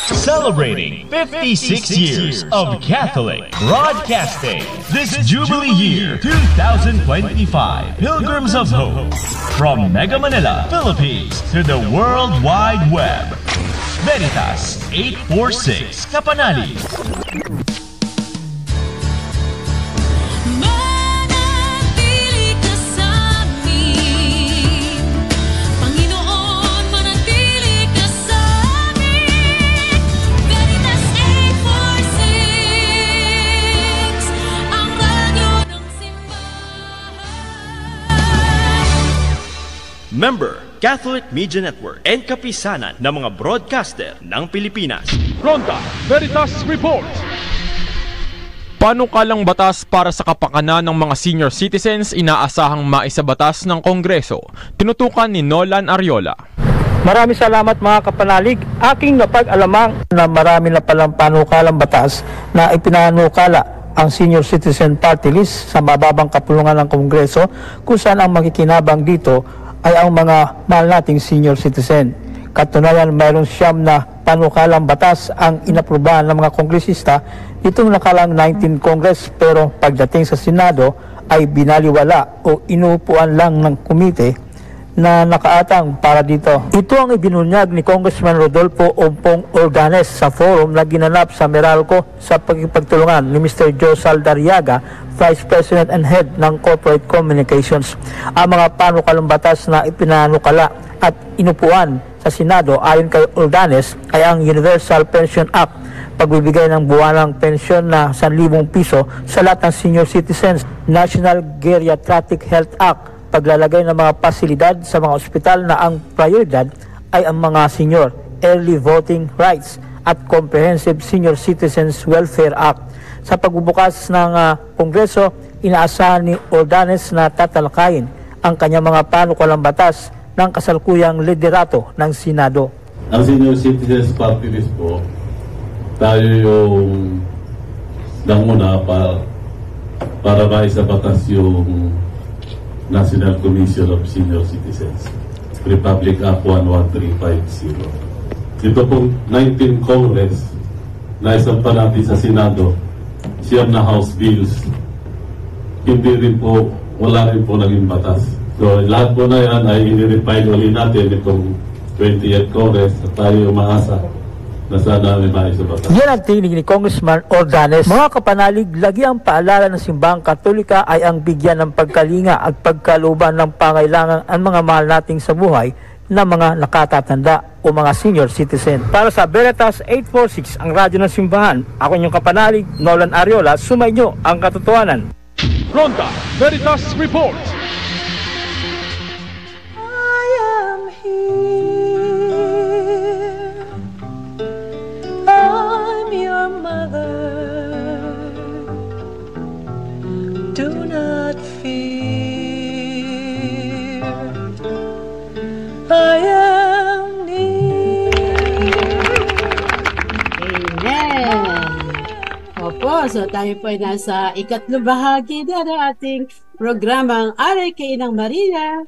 Celebrating 56 years of Catholic Broadcasting this Jubilee Year 2025. Pilgrims of Hope. From Mega Manila, Philippines to the World Wide Web. Veritas 846 Kapanali. Member, Catholic Media Network and kapisanan ng mga broadcaster ng Pilipinas. Ronda Veritas Report. Panukalang batas para sa kapakanan ng mga senior citizens inaasahang maisabatas ng Kongreso. Tinutukan ni Nolan Ariola. Maraming salamat mga kapanalig. Aking napag-alamang na marami na palang panukalang batas na ipinanukala ang Senior Citizen Party List sa mababang kapulungan ng Kongreso kung saan ang makikinabang dito ay ang mga mahal nating senior citizen. Katunayan, mayroon siyam na panukalang batas ang inaprubahan ng mga kongresista itong nakalang 19 Congress, pero pagdating sa Senado ay binaliwala o inuupuan lang ng komite na nakaatang para dito. Ito ang ibinunyag ni Congressman Rodolfo Ompong Organes sa forum na ginanap sa Meralco sa pagkipagtulungan ni Mr. Joe Saldariaga, Vice President and Head ng Corporate Communications. Ang mga panukalang batas na ipinanukala at inupuan sa Senado ayon kay Organes ay ang Universal Pension Act, pagbibigay ng buwanang pensyon na 1,000 piso sa lahat ng senior citizens, National Geriatric Health Act, paglalagay ng mga pasilidad sa mga ospital na ang prioridad ay ang mga senior, early voting rights at Comprehensive Senior Citizens Welfare Act. Sa pagbubukas ng Kongreso, inaasahan ni Ordanes na tatalakayin ang kanyang mga panukalang batas ng kasalukuyang liderato ng Senado. Ang Senior Citizens Party List po, tayo yung nanguna para maisabatas yung National Commission of Senior Citizens, Republic Act 11350. Dito pong 19 Congress na isampa natin sa Senado, siyam na House Bills, hindi rin po, wala rin po naging batas. So lahat po na yan ay i-refile ulit natin itong 20th Congress at tayo umaasa na sana may maisabatas. Yan ang tinig ni Congressman Ordanes. Mga kapanalig, lagi ang paalala ng Simbahang Katolika ay ang bigyan ng pagkalinga at pagkaluban ng pangailangan ang mga mahal nating sa buhay na mga nakatatanda o mga senior citizen. Para sa Veritas 846, ang radyo ng Simbahan, ako inyong kapanalig, Nolan Ariola, sumainyo ang katotohanan. Ronda Veritas Report. I am here. I'm your mother. Do not fear. I am near. Amen. Opo, so tayo po ay nasa ikatlong bahagi na ng ating programang Aray kay Inang Maria.